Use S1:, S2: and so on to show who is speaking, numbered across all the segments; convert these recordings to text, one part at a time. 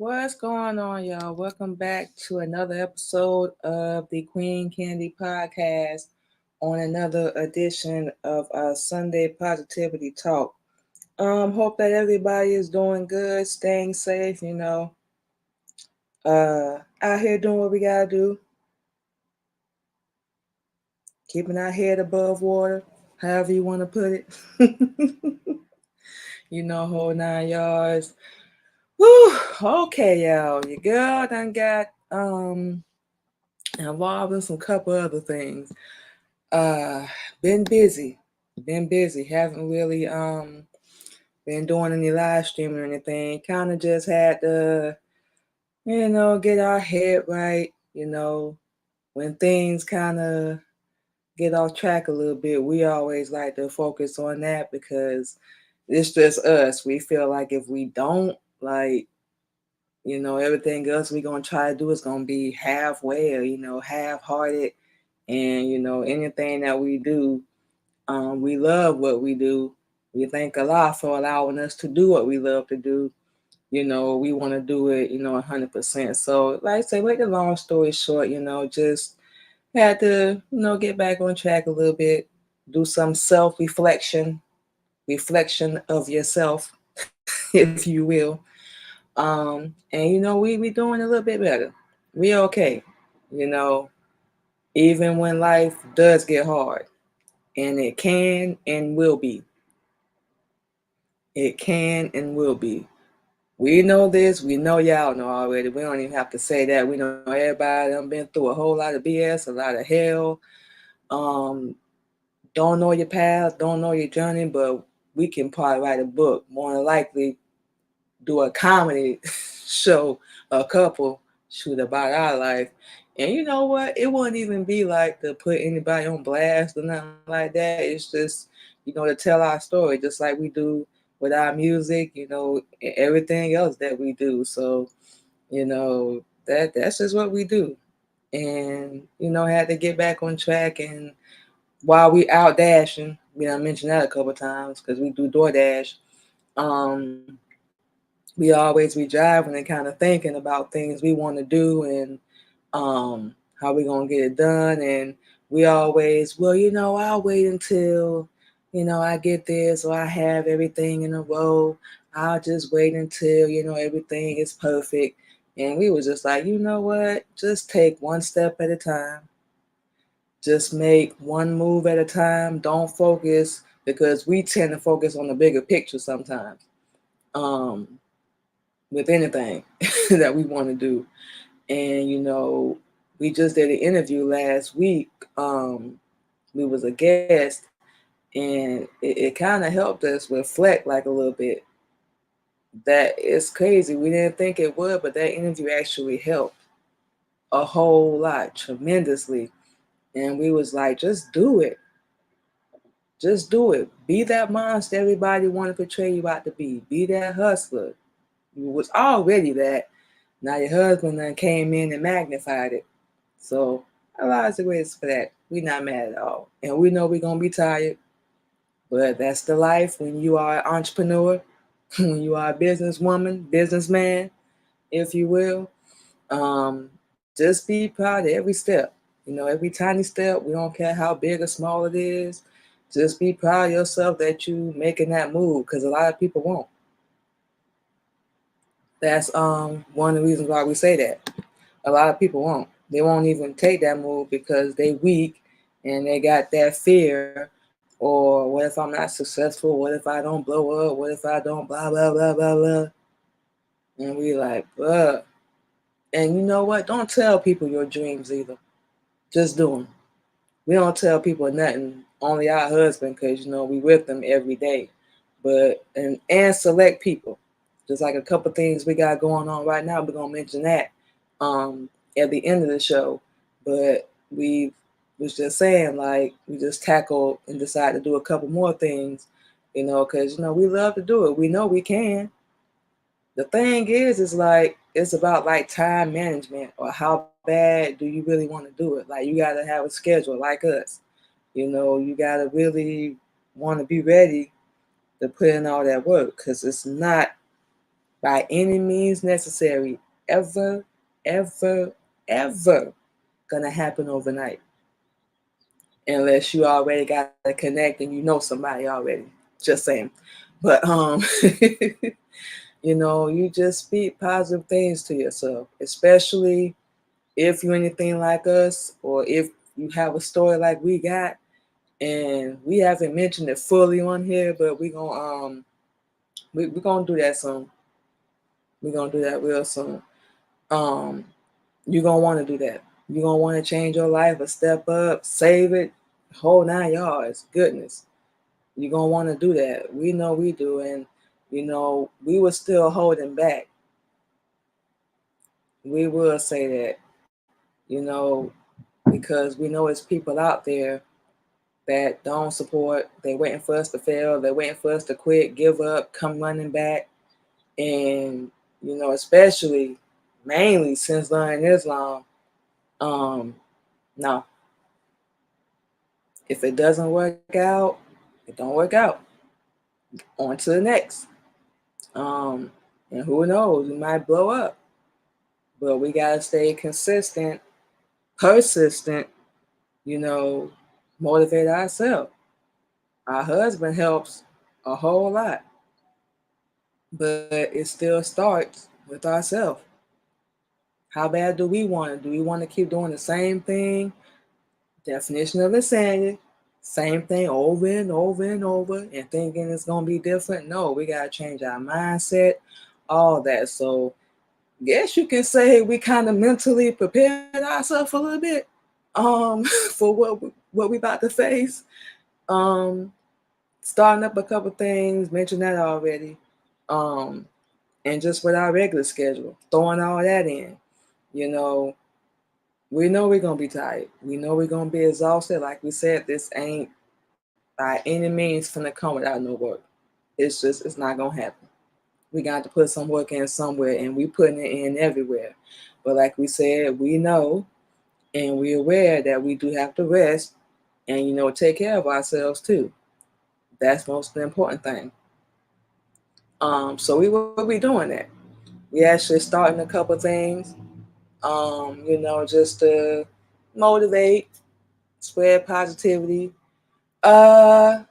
S1: What's going on, y'all? Welcome back to another episode of the Queen Candy Podcast on another edition of our Sunday Positivity Talk. Hope that everybody is doing good, staying safe, out here doing what we gotta do, keeping our head above water, however you want to put it. Whole 9 yards. Whew, okay, y'all. Your girl done got involved in some couple other things. Uh, been busy, Haven't really been doing any live streaming or anything. Kind of just had to, get our head right. When things kind of get off track a little bit, we always like to focus on that because it's just us. We feel like if we don't, like, everything else we're gonna try to do is gonna be halfway or, half-hearted. And, anything that we do, we love what we do. We thank Allah for allowing us to do what we love to do. We want to do it, 100%. So, like I say, make the long story short, just had to, get back on track a little bit, do some reflection of yourself, if you will. And we doing a little bit better. We okay, you know, even when life does get hard, and it can and will be. It can and will be. We know this. We know y'all know already. We don't even have to say that. We know everybody done been through a whole lot of BS, a lot of hell. Um, don't know your path, don't know your journey, but we can probably write a book. More than likely, do a comedy show, a couple shoot about our life. And you know what? It wouldn't even be like to put anybody on blast or nothing like that. It's just, to tell our story, just like we do with our music, and everything else that we do. So, that's just what we do. And, had to get back on track. And while we out dashing, I mentioned that a couple times because we do DoorDash. Um, we always be driving and kind of thinking about things we want to do and how we gonna get it done. And we always, well, I'll wait until I get this or I have everything in a row. I'll just wait until everything is perfect. And we was just like, you know what? Just take one step at a time. Just make one move at a time. Don't focus because we tend to focus on the bigger picture sometimes. Um, with anything that we want to do. And we just did an interview last week. We was a guest, and it kind of helped us reflect like a little bit. That it's crazy. We didn't think it would, but that interview actually helped a whole lot, tremendously. And we was like, just do it. Just do it. Be that monster everybody want to portray you out to be. Be that hustler. You was already that. Now your husband then came in and magnified it. So allows the grace for that. We're not mad at all. And we know we're gonna be tired, but that's the life when you are an entrepreneur, when you are a businesswoman, businessman, if you will. Just be proud of every step. Every tiny step, we don't care how big or small it is. Just be proud of yourself that you making that move because a lot of people won't. That's one of the reasons why we say that. A lot of people won't. They won't even take that move because they weak and they got that fear. Or what if I'm not successful? What if I don't blow up? What if I don't blah blah blah blah blah? And we like, bruh. And you know what? Don't tell people your dreams either. Just do them. We don't tell people nothing. Only our husband, because we with them every day. But and select people. Just like a couple things we got going on right now. We're gonna mention that at the end of the show. But we was just saying, like, we just tackled and decided to do a couple more things, because we love to do it. We know we can. The thing is like it's about like time management or how bad do you really want to do it. Like you gotta have a schedule like us. You gotta really want to be ready to put in all that work because it's not by any means necessary, ever, ever, ever gonna happen overnight. Unless you already got to connect and you know somebody already. Just saying. But you just speak positive things to yourself, especially if you're anything like us, or if you have a story like we got, and we haven't mentioned it fully on here, but we're gonna do that soon. We're gonna do that real soon. Um, you're gonna want to do that. You're gonna want to change your life, a step up, save it, whole 9 yards. Goodness, you're gonna want to do that. We know we do, and we were still holding back. We will say that, because we know it's people out there that don't support. They're waiting for us to fail. They're waiting for us to quit, give up, come running back. And, especially, mainly since learning Islam, um, no, if it doesn't work out, it don't work out. On to the next. Um, and who knows, we might blow up. But we got to stay consistent, persistent, you know, motivate ourselves. Our husband helps a whole lot, but it still starts with ourselves. How bad do we want it? Do we want to keep doing the same thing? Definition of insanity. Same thing over and over and over and thinking it's going to be different. No, we got to change our mindset, all that. So, guess you can say we kind of mentally prepared ourselves a little bit for what we about to face. Um, Starting up a couple things, mentioned that already. Um, and just with our regular schedule, throwing all that in. You know, we know we're gonna be tired. We know we're gonna be exhausted. Like we said, this ain't by any means finna come without no work. It's not gonna happen. We got to put some work in somewhere, and we putting it in everywhere. But like we said, we know and we're aware that we do have to rest and take care of ourselves too. That's most important thing. So we will be doing that. We actually starting a couple things, just to motivate, spread positivity, uh,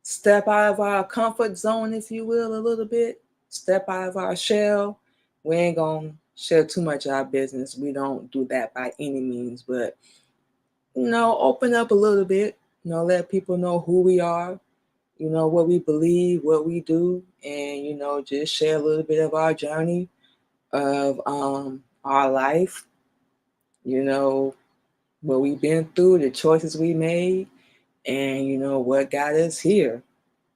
S1: step out of our comfort zone, if you will, a little bit, step out of our shell. We ain't gonna share too much of our business. We don't do that by any means, but open up a little bit, let people know who we are, what we believe, what we do, and just share a little bit of our journey of our life, you know, what we've been through, the choices we made, and what got us here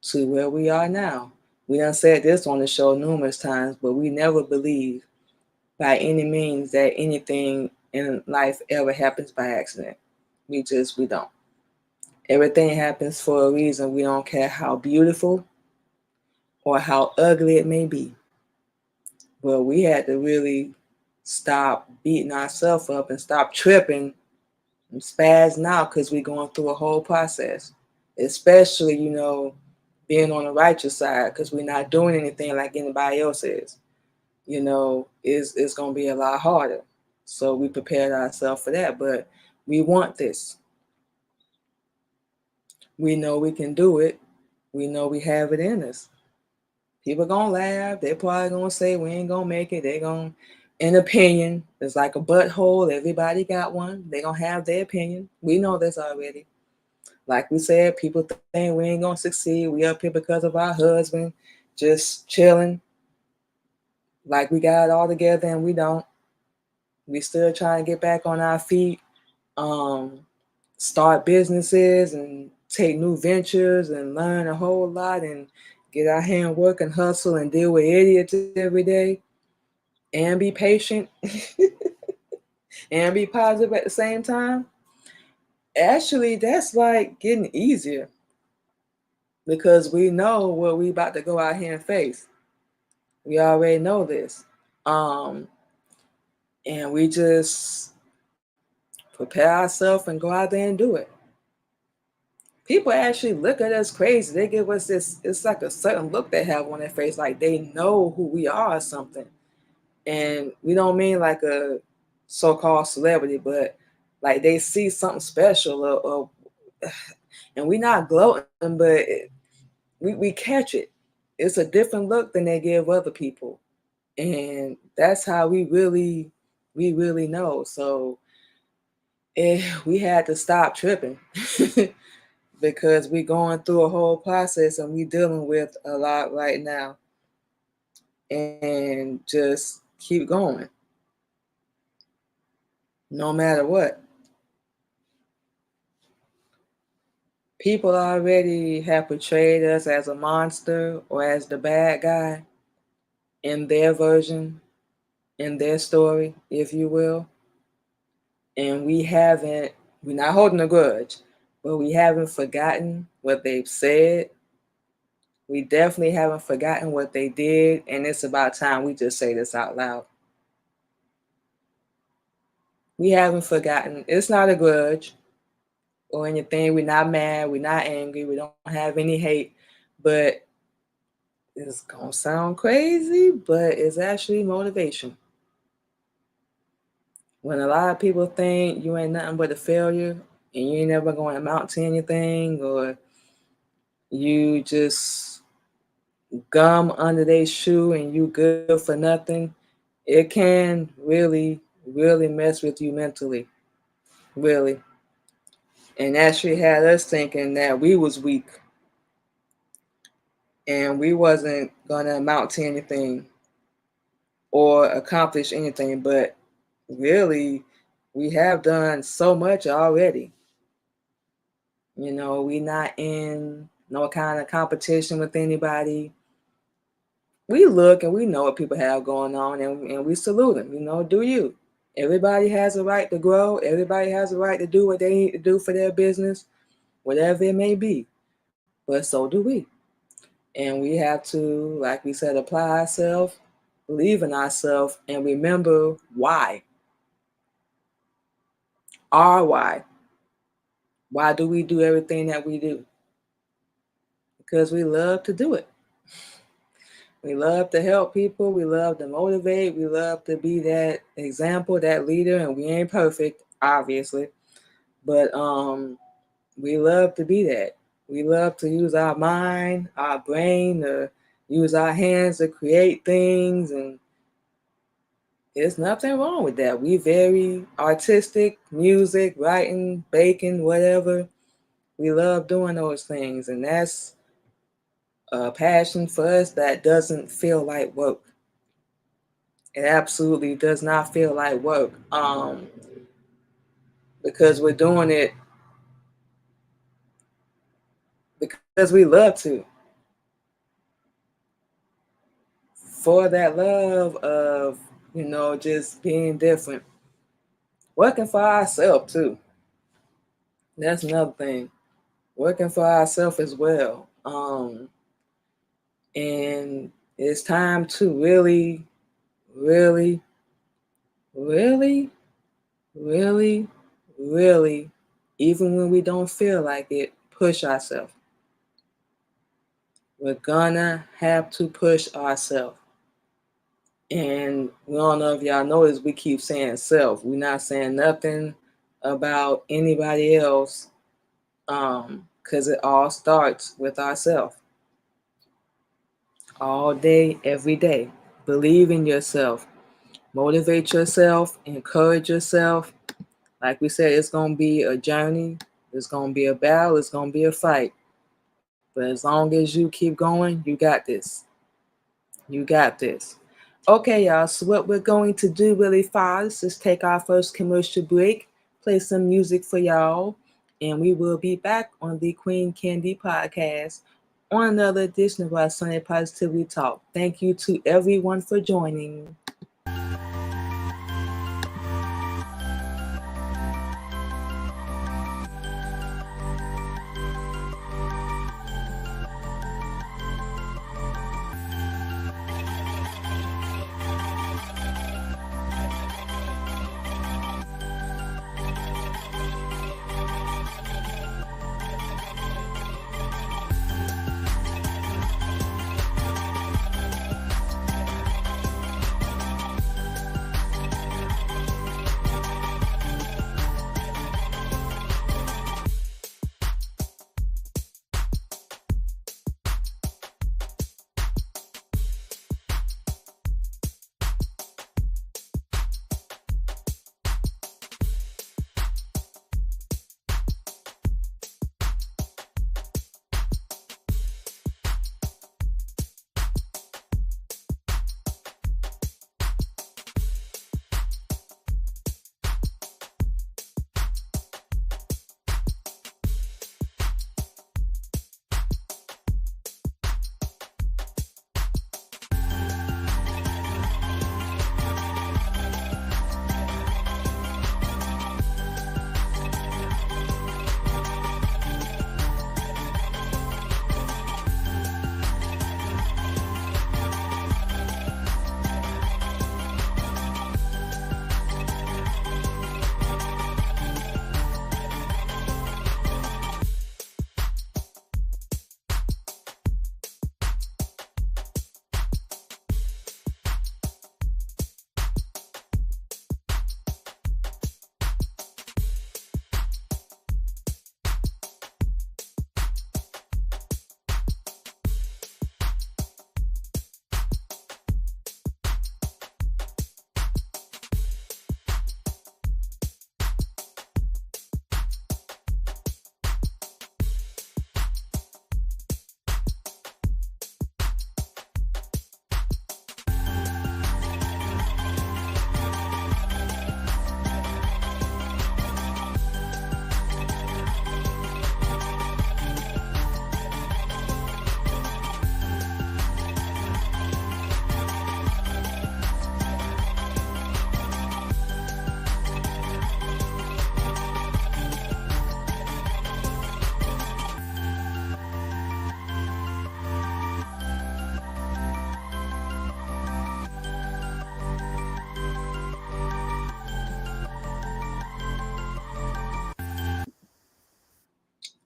S1: to where we are now. We done said this on the show numerous times, but we never believe by any means that anything in life ever happens by accident. We don't. Everything happens for a reason. We don't care how beautiful or how ugly it may be. But we had to really stop beating ourselves up and stop tripping and spazzing out because we're going through a whole process. Especially, being on the righteous side because we're not doing anything like anybody else is. It's going to be a lot harder. So we prepared ourselves for that. But we want this. We know we can do it. We know we have it in us. People gonna laugh. They're probably gonna say we ain't gonna make it. They're gonna, an opinion. It's like a butthole. Everybody got one. They gonna have their opinion. We know this already. Like we said, people think we ain't gonna succeed. We up here because of our husband, just chilling. Like we got it all together and we don't. We still trying to get back on our feet. Um, Start businesses and take new ventures and learn a whole lot and get our hand work and hustle and deal with idiots every day and be patient and be positive at the same time. Actually, that's like getting easier because we know what we about to go out here and face. We already know this. Um, and we just prepare ourselves and go out there and do it. people actually look at us crazy. They give us this, it's like a certain look they have on their face, like they know who we are or something. And we don't mean like a so-called celebrity, but like they see something special, or and we not gloating, but we catch it. It's a different look than they give other people, and that's how we really know. So we had to stop tripping because we're going through a whole process and we dealing with a lot right now, and just keep going no matter what. People already have portrayed us as a monster or as the bad guy in their version, in their story, if you will. And we're not holding a grudge, but we haven't forgotten what they've said. We definitely haven't forgotten what they did. And it's about time we just say this out loud. We haven't forgotten. It's not a grudge or anything. We're not mad. We're not angry. We don't have any hate. But it's going to sound crazy, but it's actually motivation. When a lot of people think you ain't nothing but a failure and you ain't never going to amount to anything, or you just gum under their shoe and you good for nothing, it can really, really mess with you mentally. Really. And actually had us thinking that we was weak and we wasn't going to amount to anything or accomplish anything. But really, we have done so much already. You know, we not in no kind of competition with anybody. We look and we know what people have going on, and we salute them. You know, do you? Everybody has a right to grow. Everybody has a right to do what they need to do for their business, whatever it may be. But so do we. And we have to, like we said, apply ourselves, believe in ourselves, and remember why. Our why. Why do we do everything that we do? Because we love to do it. We love to help people. We love to motivate. We love to be that example, that leader. And we ain't perfect, obviously. But we love to be that. We love to use our mind, our brain, to use our hands to create things. And there's nothing wrong with that. We very artistic, music, writing, baking, whatever. We love doing those things. And that's a passion for us that doesn't feel like work. It absolutely does not feel like work, because we're doing it because we love to, for that love of, just being different, working for ourselves too. That's another thing, working for ourselves as well. And it's time to really, really, really, really, really, even when we don't feel like it, push ourselves. We're gonna have to push ourselves. And we don't know if y'all notice, we keep saying self. We're not saying nothing about anybody else, because it all starts with ourselves. All day, every day. Believe in yourself. Motivate yourself. Encourage yourself. Like we said, it's going to be a journey. It's going to be a battle. It's going to be a fight. But as long as you keep going, you got this. You got this. Okay, y'all. So what we're going to do really fast is take our first commercial break, play some music for y'all, and we will be back on the Queen Candy Podcast on another edition of our Sunday Positivity Talk. Thank you to everyone for joining.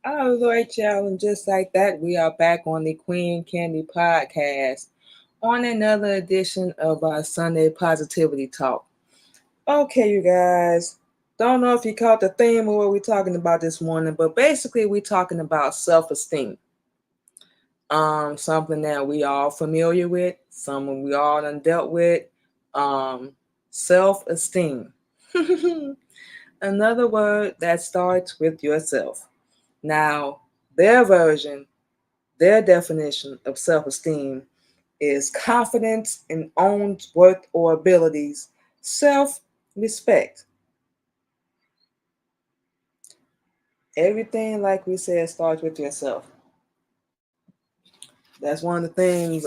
S1: All right, y'all, and just like that, we are back on the Queen Candy Podcast on another edition of our Sunday Positivity Talk. Okay, you guys, don't know if you caught the theme of what we're talking about this morning, but basically, we're talking about self-esteem. Something that we all familiar with, something we all done dealt with. Um, self-esteem. Another word that starts with yourself. Now, their version, their definition of self esteem is confidence in own worth or abilities, self respect. Everything, like we said, starts with yourself. That's one of the things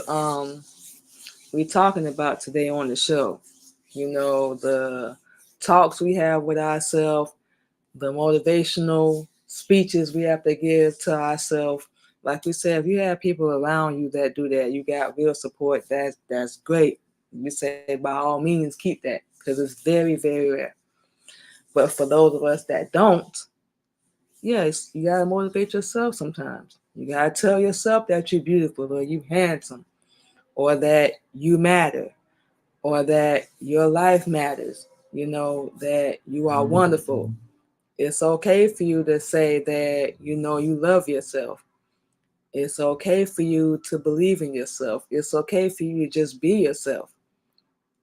S1: we're talking about today on the show. You know, the talks we have with ourselves, the motivational speeches we have to give to ourselves. Like we said, if you have people around you that do that, you got real support. That's great. We say by all means keep that because it's very very rare. But for those of us that don't, yes, you gotta motivate yourself sometimes. You gotta tell yourself that you're beautiful or you handsome or that you matter or that your life matters. You know that you are wonderful. It's okay for you to say that you know you love yourself. It's okay for you to believe in yourself. It's okay for you to just be yourself.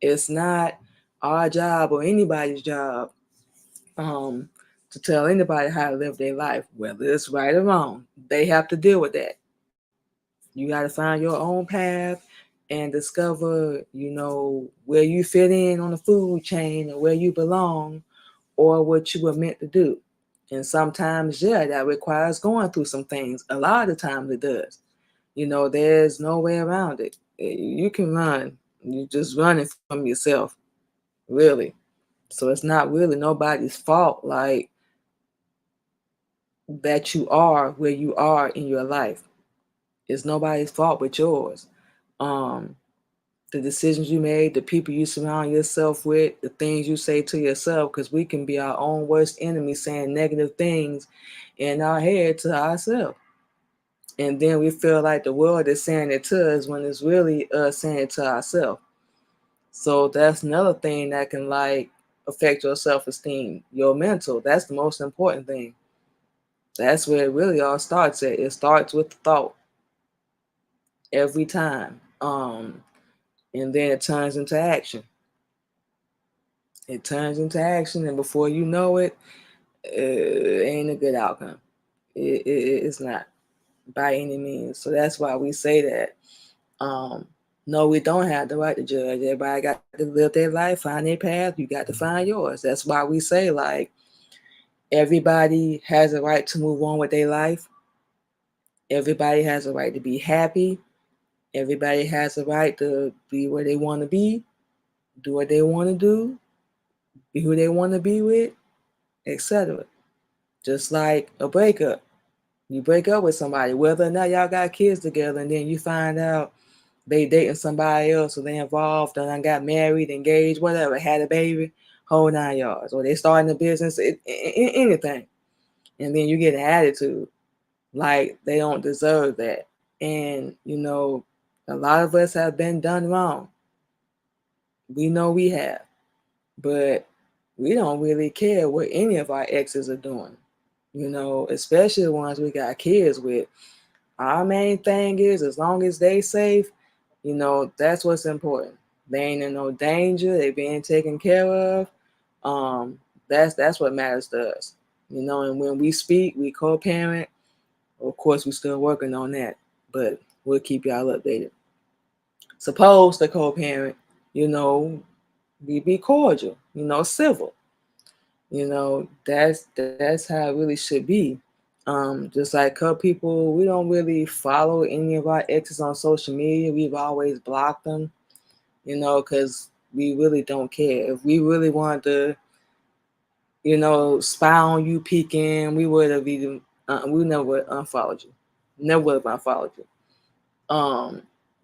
S1: It's not our job or anybody's job um, to tell anybody how to live their life, whether it's right or wrong. They have to deal with that. You got to find your own path and discover, you know, where you fit in on the food chain or where you belong or what you were meant to do. And sometimes, yeah, that requires going through some things. A lot of times it does. You know, there's no way around it. You can run. You're just running from yourself, really. So it's not really nobody's fault, like that you are where you are in your life. It's nobody's fault but yours. Um, the decisions you made, the people you surround yourself with, the things you say to yourself, because we can be our own worst enemy saying negative things in our head to ourselves. And then we feel like the world is saying it to us when it's really us saying it to ourselves. So that's another thing that can like affect your self-esteem, your mental. That's the most important thing. That's where it really all starts at. It starts with the thought every time. And then it turns into action. It turns into action, and before you know it, it ain't a good outcome. It's not by any means. So that's why we say that. Um, no, we don't have the right to judge. Everybody got to live their life, find their path. You got to find yours. That's why we say like everybody has a right to move on with their life. Everybody has a right to be happy. Everybody has a right to be where they want to be, do what they want to do, be who they want to be with, etc. Just like a breakup. You break up with somebody, whether or not y'all got kids together, and then you find out they dating somebody else, or they involved, and got married, engaged, whatever, had a baby, whole 9 yards, or they starting a business, anything, and then you get an attitude like they don't deserve that, and you know, a lot of us have been done wrong. We know we have, but we don't really care what any of our exes are doing. You know, especially the ones we got kids with. Our main thing is as long as they safe, you know, that's what's important. They ain't in no danger, they being taken care of. Um, that's what matters to us. You know, and when we speak, we co-parent. Of course, we're still working on that, but we'll keep y'all updated. Suppose the co-parent, you know, we be cordial, you know, civil. You know, that's how it really should be. Just like couple people, we don't really follow any of our exes on social media. We've always blocked them, you know, because we really don't care. If we really wanted to, you know, spy on you peeking, we would have even, we never would unfollowed you. Never would have unfollowed you.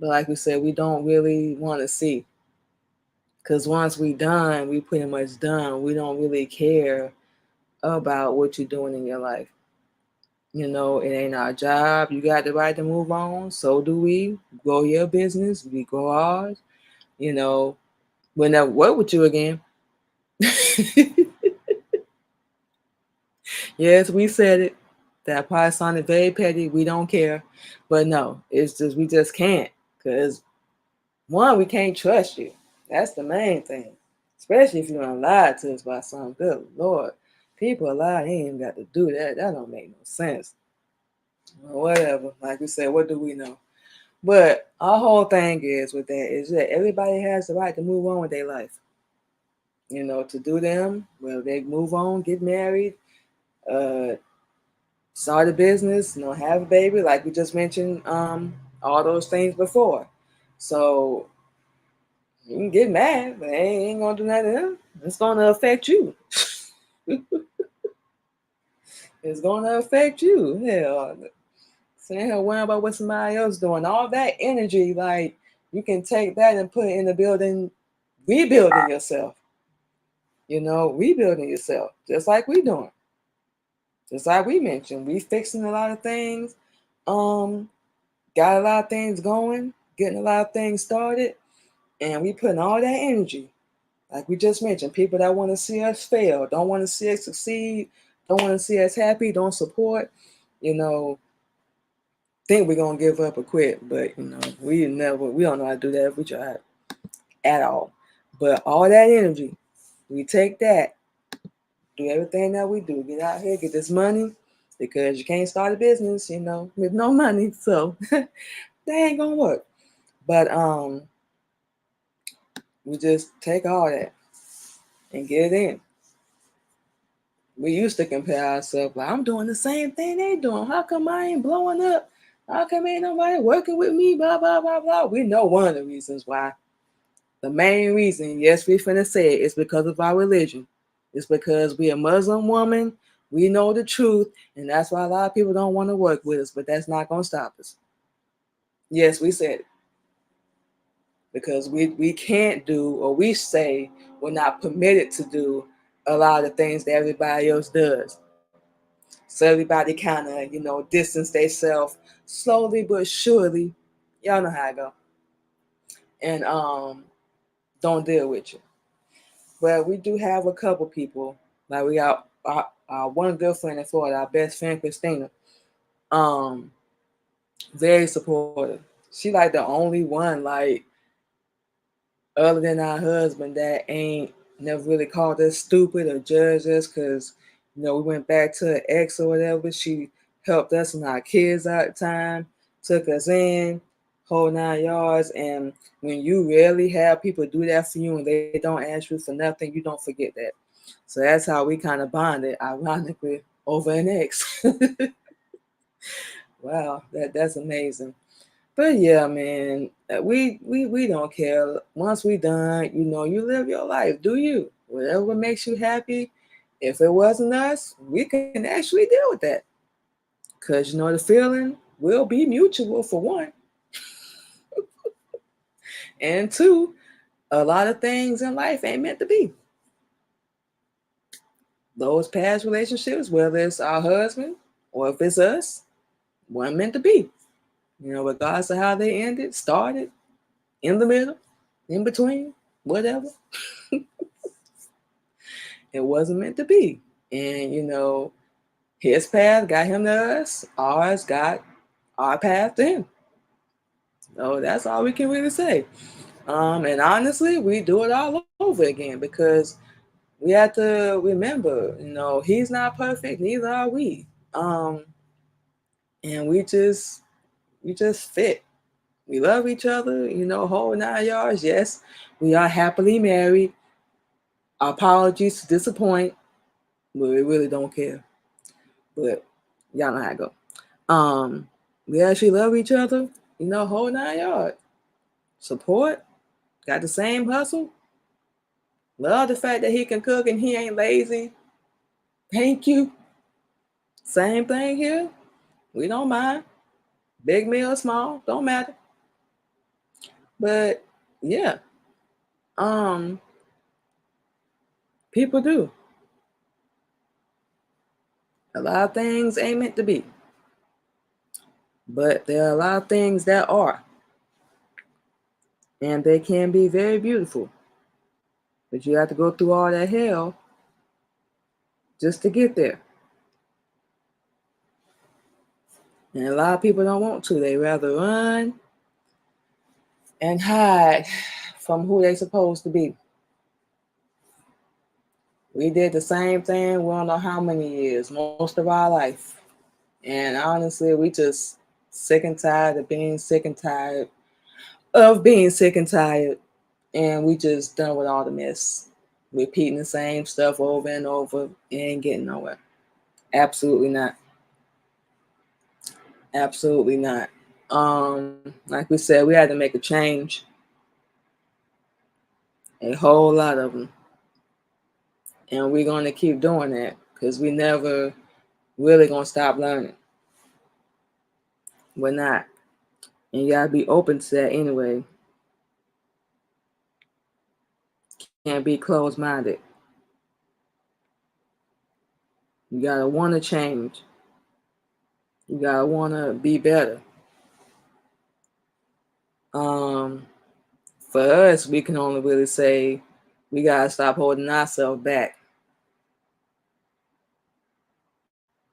S1: But like we said, we don't really want to see. Because once we done, we pretty much done. We don't really care about what you're doing in your life. It ain't our job. You got the right to move on. So do we. Grow your business. We grow ours. You know, we'll never work with you again. Yes, we said it. That probably sounded very petty. We don't care. But no, it's just, we just can't. Because, one, we can't trust you. That's the main thing. Especially if you don't lie to us about something. Good Lord. People lie, they ain't even got to do that. That don't make no sense. Well, whatever. Like we said, what do we know? But our whole thing is with that is that everybody has the right to move on with their life. To do them, well, they move on, get married, uh, start a business, have a baby, like we just mentioned, all those things before. So you can get mad, but ain't gonna do nothing to them. It's gonna affect you. It's gonna affect you. Hell, sitting here worrying about what somebody else doing. All that energy, like you can take that and put it in the building, rebuilding yourself. Rebuilding yourself, just like we doing. Just like we mentioned, we fixing a lot of things. Um, got a lot of things going, getting a lot of things started, and we putting all that energy. Like we just mentioned, people that want to see us fail, don't want to see us succeed, don't want to see us happy, don't support, you know, think we're gonna give up or quit. But we don't know how to do that if we try at all. But all that energy, we take that, do everything that we do, get out here, get this money, because you can't start a business, with no money. So that ain't gonna work. But we just take all that and get it in. We used to compare ourselves like, I'm doing the same thing they doing. How come I ain't blowing up? How come ain't nobody working with me? Blah, blah, blah, blah. We know one of the reasons why. The main reason, yes, we finna say it, is because of our religion. It's because we a Muslim woman. We know the truth. And that's why a lot of people don't want to work with us. But that's not going to stop us. Yes, we said it. Because we can't do, or we say we're not permitted to do a lot of things that everybody else does. So everybody kind of, distance themselves slowly but surely. Y'all know how I go. And don't deal with you. But we do have a couple people. Like we got our one good friend in Florida, our best friend Christina. Um, very supportive. She like the only one, like, other than our husband, that ain't never really called us stupid or judged us, because we went back to an ex or whatever. She helped us and our kids out of time, took us in, whole 9 yards. And when you really have people do that for you and they don't ask you for nothing, you don't forget that. So that's how we kind of bonded, ironically, over an ex. Wow, that's amazing. But yeah, man, we don't care. Once we done, you live your life. Do you? Whatever makes you happy. If it wasn't us, we can actually deal with that. Cause the feeling will be mutual, for one. And two, a lot of things in life ain't meant to be. Those past relationships, whether it's our husband or if it's us, weren't meant to be. Regardless of how they ended, started, in the middle, in between, whatever. It wasn't meant to be. And his path got him to us, ours got our path to him. So that's all we can really say. And honestly, we do it all over again, because we have to remember, he's not perfect, neither are we. And we just fit. We love each other, whole 9 yards. Yes, we are happily married. Apologies to disappoint, but we really don't care. But y'all know how I go. We actually love each other, whole 9 yards. Support, got the same hustle. Love the fact that he can cook and he ain't lazy. Thank you. Same thing here. We don't mind. Big meal, small, don't matter. But yeah, um, people do. A lot of things ain't meant to be. But there are a lot of things that are, and they can be very beautiful. But you have to go through all that hell just to get there. And a lot of people don't want to. They rather run and hide from who they supposed to be. We did the same thing, we don't know how many years, most of our life. And honestly, we just sick and tired of being sick and tired of being sick and tired. And we just done with all the mess. Repeating the same stuff over and over and getting nowhere. Absolutely not. Absolutely not. Like we said, we had to make a change. A whole lot of them. And we're going to keep doing that because we never really going to stop learning. We're not. And you got to be open to that anyway. Can't be closed-minded. You got to want to change. You got to want to be better. For us, we can only really say we got to stop holding ourselves back.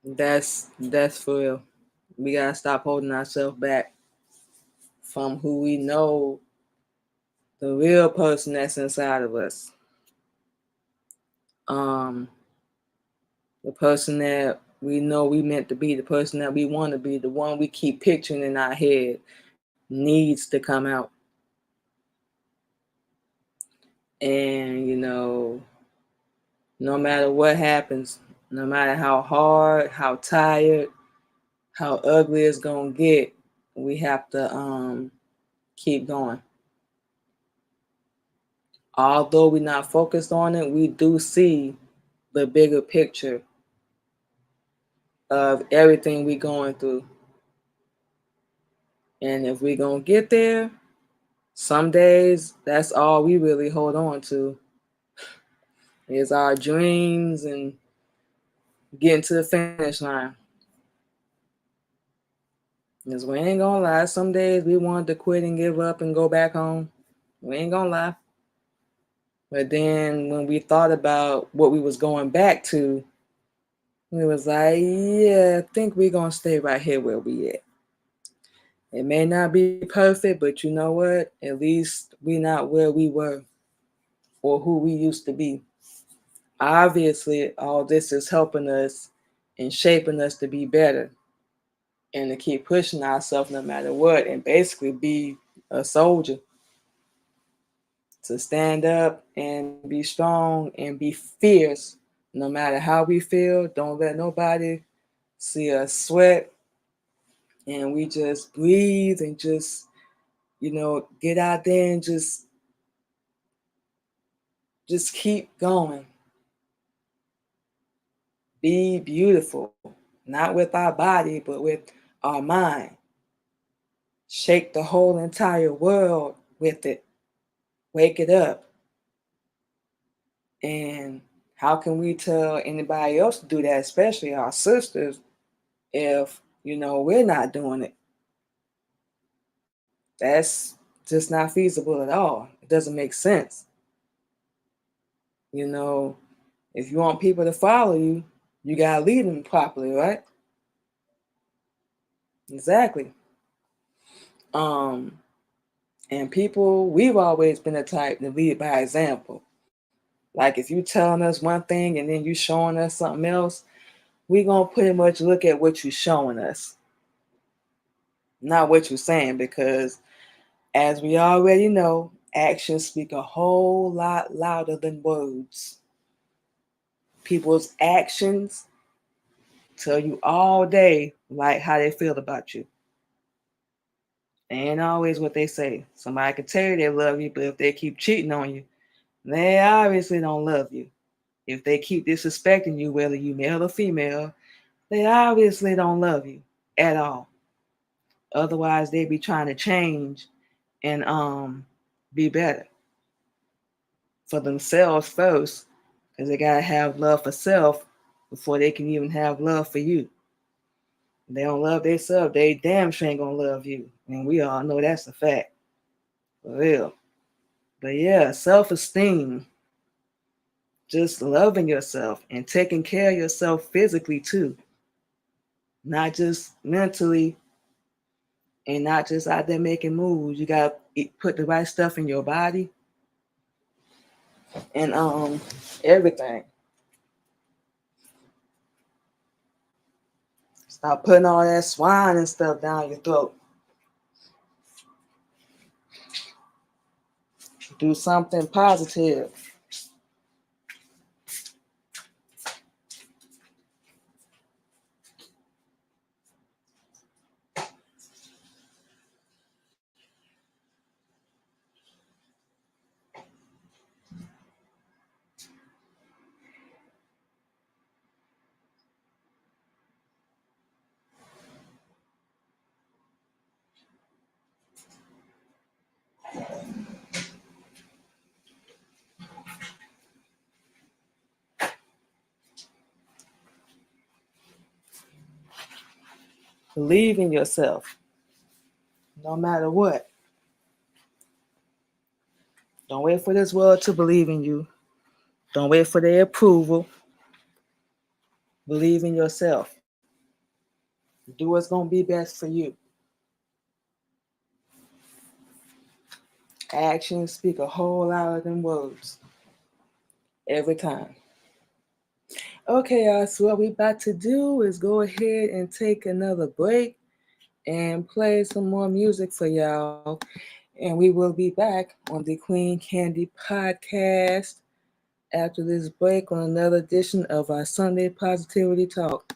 S1: That's for real. We got to stop holding ourselves back from who we know, the real person that's inside of us. The person that we know we meant to be, the person that we want to be, the one we keep picturing in our head needs to come out. And, no matter what happens, no matter how hard, how tired, how ugly it's going to get, we have to keep going. Although we're not focused on it, we do see the bigger picture of everything we're going through. And if we're going to get there, some days that's all we really hold on to is our dreams and getting to the finish line. Because we ain't going to lie, some days we wanted to quit and give up and go back home. We ain't going to lie. But then when we thought about what we was going back to, we was like, yeah, I think we're going to stay right here where we at. It may not be perfect, but you know what? At least we're not where we were or who we used to be. Obviously, all this is helping us and shaping us to be better and to keep pushing ourselves no matter what, and basically be a soldier. To stand up and be strong and be fierce no matter how we feel. Don't let nobody see us sweat. And we just breathe and just, get out there and just keep going. Be beautiful, not with our body, but with our mind. Shake the whole entire world with it. Wake it up. And how can we tell anybody else to do that, especially our sisters, if, we're not doing it? That's just not feasible at all. It doesn't make sense. If you want people to follow you, you got to lead them properly, right? Exactly. And people, we've always been the type to lead by example. Like if you telling us one thing and then you showing us something else, we gonna pretty much look at what you showing us, not what you're saying, because as we already know, actions speak a whole lot louder than words. People's actions tell you all day like how they feel about you. Ain't always what they say. Somebody can tell you they love you, but if they keep cheating on you, they obviously don't love you. If they keep disrespecting you, whether you male or female, they obviously don't love you at all. Otherwise, they be trying to change and be better for themselves first, because they gotta have love for self before they can even have love for you. They don't love themselves, they damn sure ain't gonna love you. And we all know that's a fact. For real. But yeah, self-esteem, just loving yourself and taking care of yourself physically too. Not just mentally and not just out there making moves. You gotta put the right stuff in your body and everything. Stop putting all that swine and stuff down your throat. Do something positive. Believe in yourself, no matter what. Don't wait for this world to believe in you. Don't wait for their approval. Believe in yourself. Do what's going to be best for you. Actions speak a whole lot of them words every time. Okay, y'all, so what we about to do is go ahead and take another break and play some more music for y'all. And we will be back on the Queen Candy Podcast after this break on another edition of our Sunday Positivity Talk.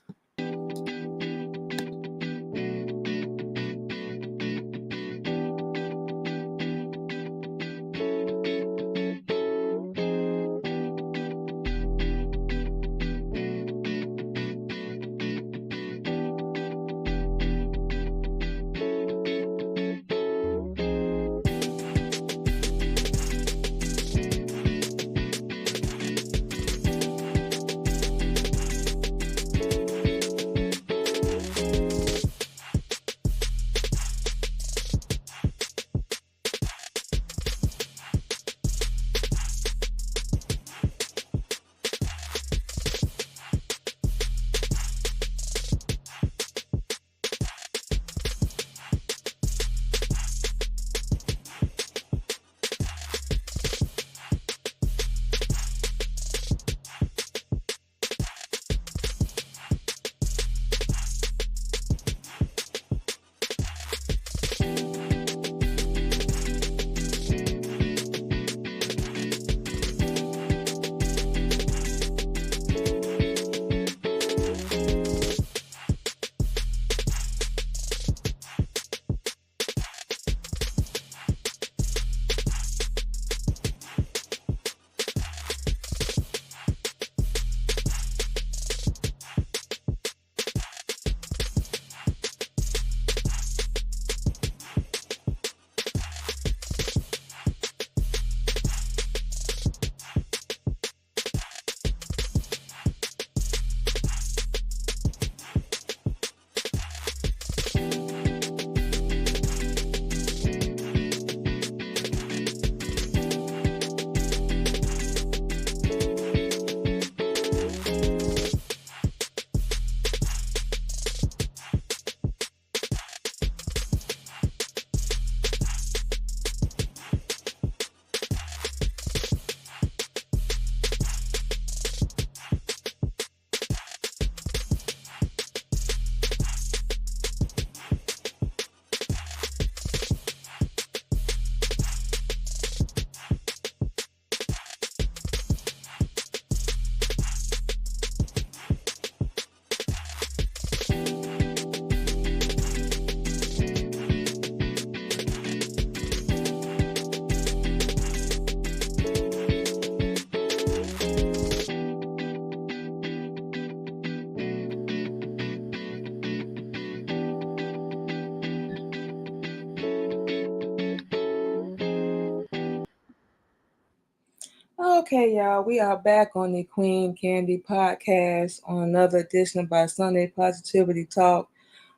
S1: Okay, y'all, we are back on the Queen Candy Podcast on another edition of our Sunday Positivity Talk.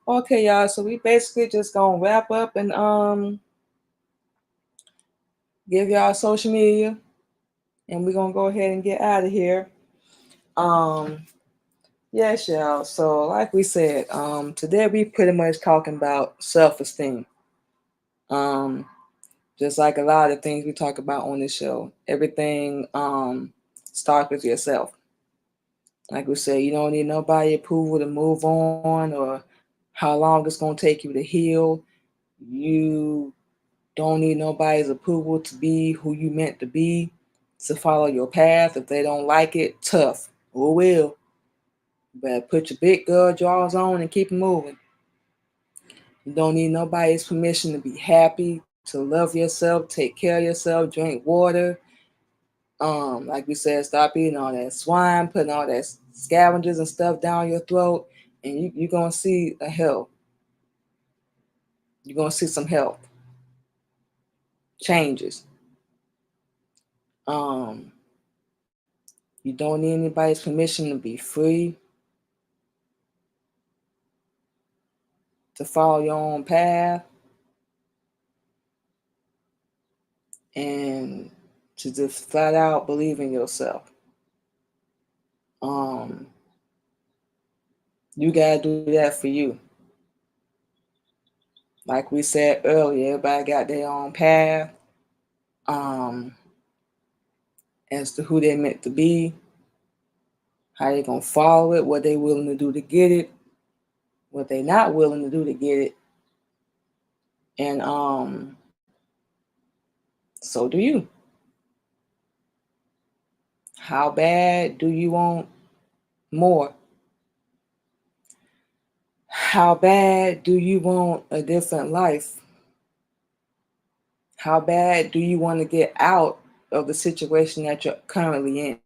S1: Okay, y'all. So we basically just gonna wrap up and give y'all social media, and we're gonna go ahead and get out of here. Um, yes, y'all. So like we said, today we pretty much talking about self-esteem. Um, just like a lot of things we talk about on this show, everything starts with yourself. Like we said, you don't need nobody approval to move on or how long it's gonna take you to heal. You don't need nobody's approval to be who you meant to be, to follow your path. If they don't like it, tough. Oh well. But put your big girl drawers on and keep it moving. You don't need nobody's permission to be happy, to love yourself, take care of yourself, drink water. Like we said, stop eating all that swine, putting all that scavengers and stuff down your throat, and you're gonna see a health. You're gonna see some health changes. Um, you don't need anybody's permission to be free, to follow your own path, and to just flat out believe in yourself. Um, you gotta do that for you. Like we said earlier, everybody got their own path. Um, as to who they're meant to be, how they gonna follow it, what they willing to do to get it, what they not willing to do to get it, and so do you. How bad do you want more? How bad do you want a different life? How bad do you want to get out of the situation that you're currently in?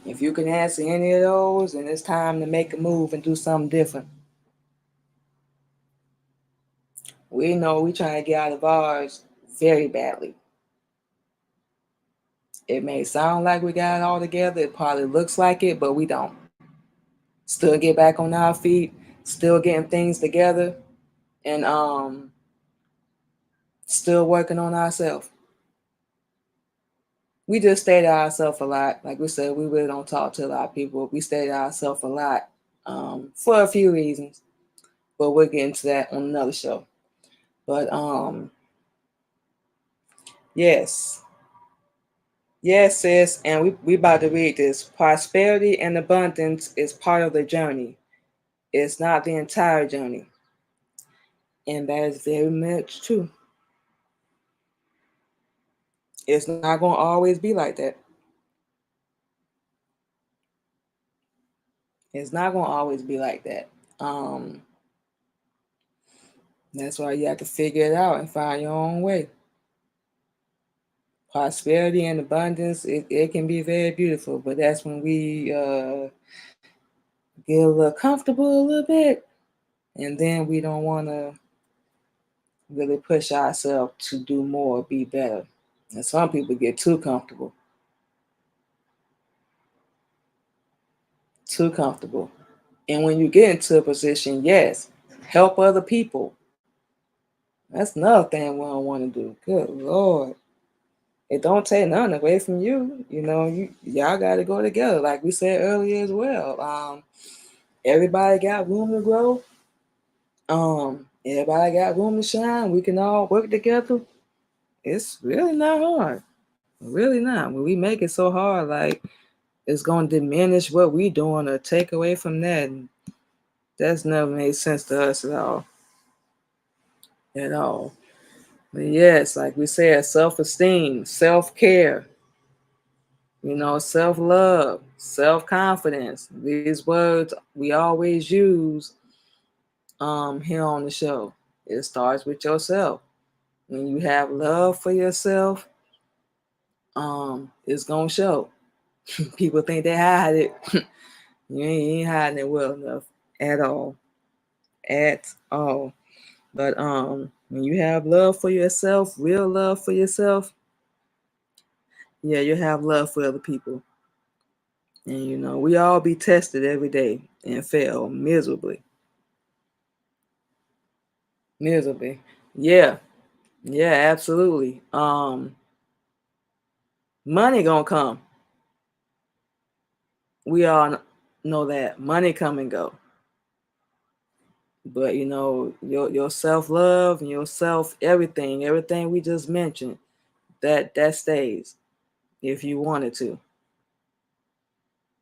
S1: If you can answer any of those, then it's time to make a move and do something different. We know we're trying to get out of ours very badly. It may sound like we got it all together. It probably looks like it, but we don't. Still get back on our feet, still getting things together, and still working on ourselves. We just stay to ourselves a lot. Like we said, we really don't talk to a lot of people. We stay to ourselves a lot for a few reasons, but we'll get into that on another show. But yes, yes, sis, and we about to read this. Prosperity and abundance is part of the journey. It's not the entire journey. And that is very much true. It's not going to always be like that. It's not going to always be like that. Um, that's why you have to figure it out and find your own way. Prosperity and abundance, it can be very beautiful, but that's when we get a little comfortable a little bit, and then we don't want to really push ourselves to do more, be better. And some people get too comfortable, too comfortable. And when you get into a position, yes, help other people. That's another thing we don't want to do. Good Lord. It don't take nothing away from you. You know, y'all got to go together, like we said earlier as well. Everybody got room to grow. Everybody got room to shine. We can all work together. It's really not hard. Really not. When we make it so hard, like it's gonna diminish what we doing or take away from that. And that's never made sense to us at all. At all. But yes, like we said, self-esteem, self-care, self-love, self-confidence. These words we always use here on the show. It starts with yourself. When you have love for yourself, it's gonna show. People think they hide it. You ain't hiding it well enough at all. At all. But when you have love for yourself, real love for yourself, yeah, you have love for other people. And we all be tested every day and fail miserably. Miserably. Yeah. Yeah, absolutely. Money gonna come. We all know that. Money come and go. But your self-love and your self everything we just mentioned, that stays if you wanted to.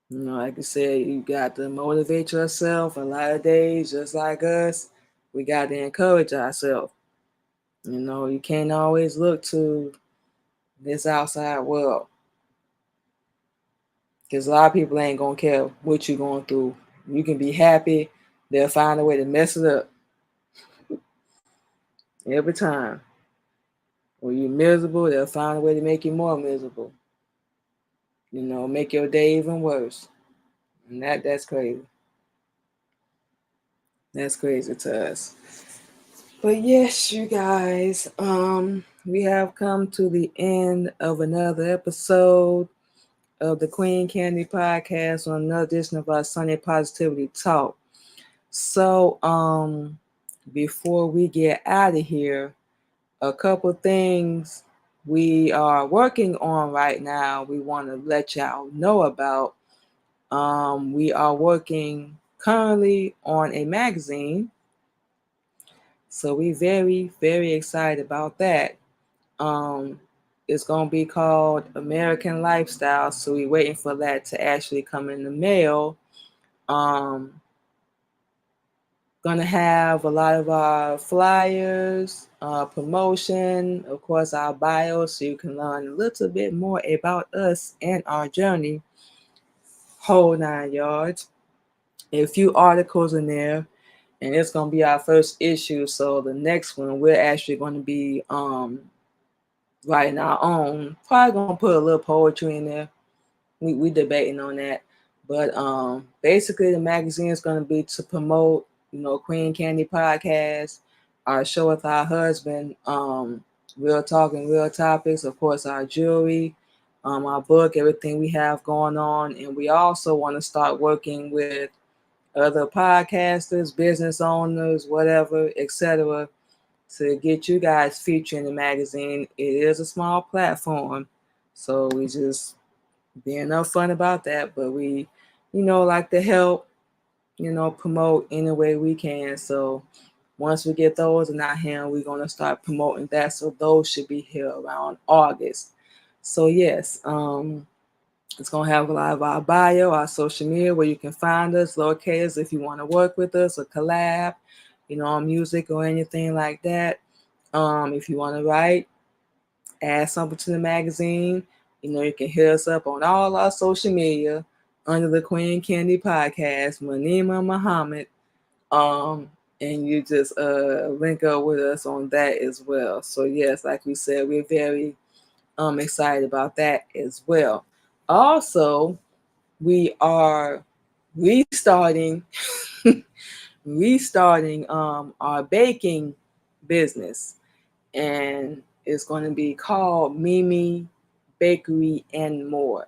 S1: Like you said, you got to motivate yourself. A lot of days, just like us, we got to encourage ourselves. You can't always look to this outside world because a lot of people ain't gonna care what you're going through. You can be happy, they'll find a way to mess it up every time. When you're miserable, they'll find a way to make you more miserable. Make your day even worse. And that's crazy. That's crazy to us. But yes, you guys, we have come to the end of another episode of the Queen Candy Podcast on another edition of our Sunday Positivity Talk. So, before we get out of here, a couple things we are working on right now. We want to let y'all know about. We are working currently on a magazine, so we're very, very excited about that. Um, it's going to be called American Lifestyle, so we're waiting for that to actually come in the mail. Um, Gonna have a lot of our flyers, promotion, of course, our bio, so you can learn a little bit more about us and our journey. Whole 9 yards. A few articles in there, and it's gonna be our first issue. So the next one, we're actually going to be writing our own. Probably gonna put a little poetry in there. We debating on that, but basically the magazine is gonna be to promote, Queen Candy Podcast, our show with our husband, real talking, real topics, of course, our jewelry, our book, everything we have going on, and we also want to start working with other podcasters, business owners, whatever, etc., to get you guys featured in the magazine. It is a small platform, so we just being upfront about that, but we, like to help, promote any way we can. So once we get those in our hand, we're gonna start promoting that. So those should be here around August. So yes, it's gonna have a lot of our bio, our social media where you can find us, locate us if you want to work with us or collab, on music or anything like that. If you want to write, add something to the magazine, you can hit us up on all our social media under the Queen Candy Podcast, Manima Muhammad. Um, and you just link up with us on that as well. So yes, like we said, we're very excited about that as well. Also, we are restarting restarting our baking business, and it's going to be called Mimi Bakery and More.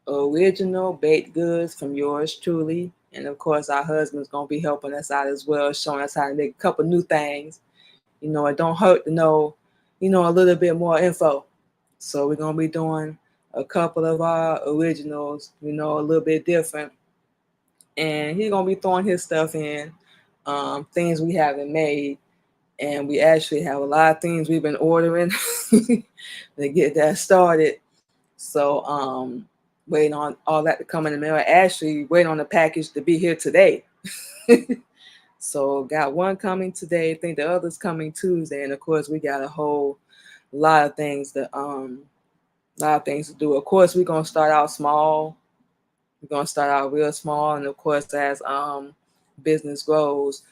S1: Original baked goods from yours truly. And of course, our husband's going to be helping us out as well, showing us how to make a couple new things. It don't hurt to know, a little bit more info. So we're going to be doing a couple of our originals, a little bit different. And he's going to be throwing his stuff in, things we haven't made. And we actually have a lot of things we've been ordering to get that started. So waiting on all that to come in the mail. Actually waiting on the package to be here today. So got one coming today. I think the other's coming Tuesday. And of course we got a whole lot of things to do. Of course we're gonna start out small. We're gonna start out real small, and of course as business grows,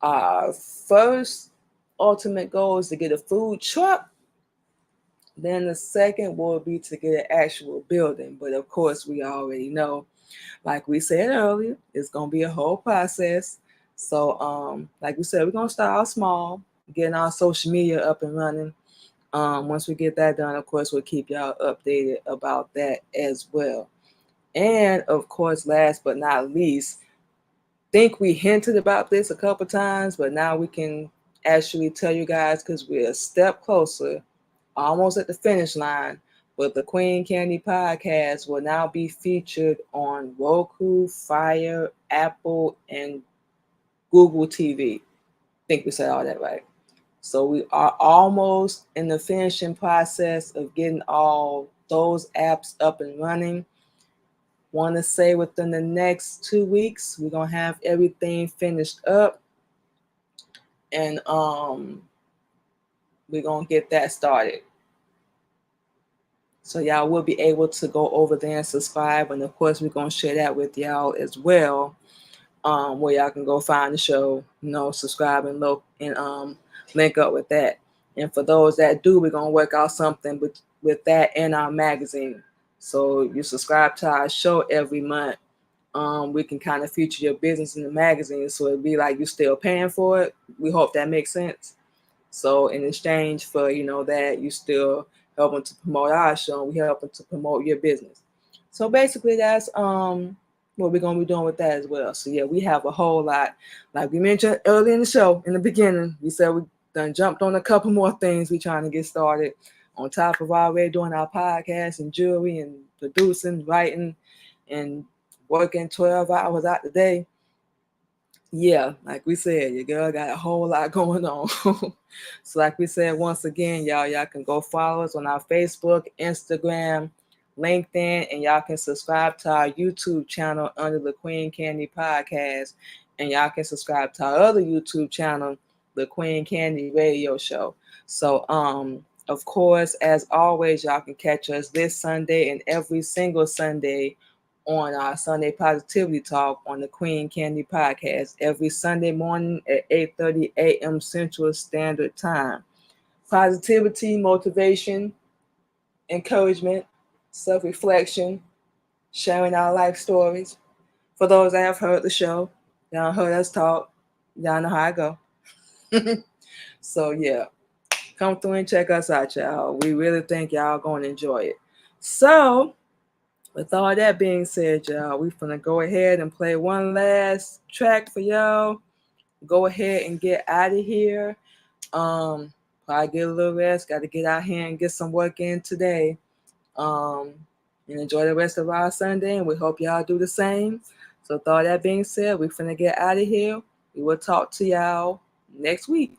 S1: our first ultimate goal is to get a food truck. Then the second will be to get an actual building. But of course, we already know, like we said earlier, it's going to be a whole process. So, like we said, we're going to start out small, getting our social media up and running. Once we get that done, of course, we'll keep y'all updated about that as well. And of course, last but not least, think we hinted about this a couple times, but now we can actually tell you guys because we're a step closer, almost at the finish line. But the Queen Candy Podcast will now be featured on Roku, Fire, Apple, and Google TV. Think we said all that right. So we are almost in the finishing process of getting all those apps up and running. Want to say within the next 2 weeks, we're going to have everything finished up, and we're going to get that started. So y'all will be able to go over there and subscribe. And of course, we're going to share that with y'all as well, where y'all can go find the show, subscribe and link up with that. And for those that do, we're going to work out something with that in our magazine. So you subscribe to our show every month. We can kind of feature your business in the magazine. So it'd be like you're still paying for it. We hope that makes sense. So in exchange for, that you still helping to promote our show, we helping to promote your business. So basically that's what we're gonna be doing with that as well. So yeah, we have a whole lot. Like we mentioned early in the show, in the beginning, we said we done jumped on a couple more things we trying to get started on top of already doing our podcast and jewelry and producing, writing, and working 12 hours out the day. Yeah, like we said, your girl got a whole lot going on. So like we said, once again, y'all can go follow us on our Facebook, Instagram, LinkedIn, and y'all can subscribe to our YouTube channel under the Queen Candy Podcast. And y'all can subscribe to our other YouTube channel, the Queen Candy Radio Show. So of course, as always, y'all can catch us this Sunday and every single Sunday on our Sunday Positivity Talk on the Queen Candy Podcast every Sunday morning at 8:30 a.m. Central Standard Time. Positivity, motivation, encouragement, self-reflection, sharing our life stories. For those that have heard the show, y'all heard us talk, y'all know how I go. So yeah, come through and check us out, y'all. We really think y'all gonna enjoy it. So with all that being said, y'all, we're gonna go ahead and play one last track for y'all. Go ahead and get out of here. Probably get a little rest. Got to get out here and get some work in today. And enjoy the rest of our Sunday. And we hope y'all do the same. So with all that being said, we're finna get out of here. We will talk to y'all next week.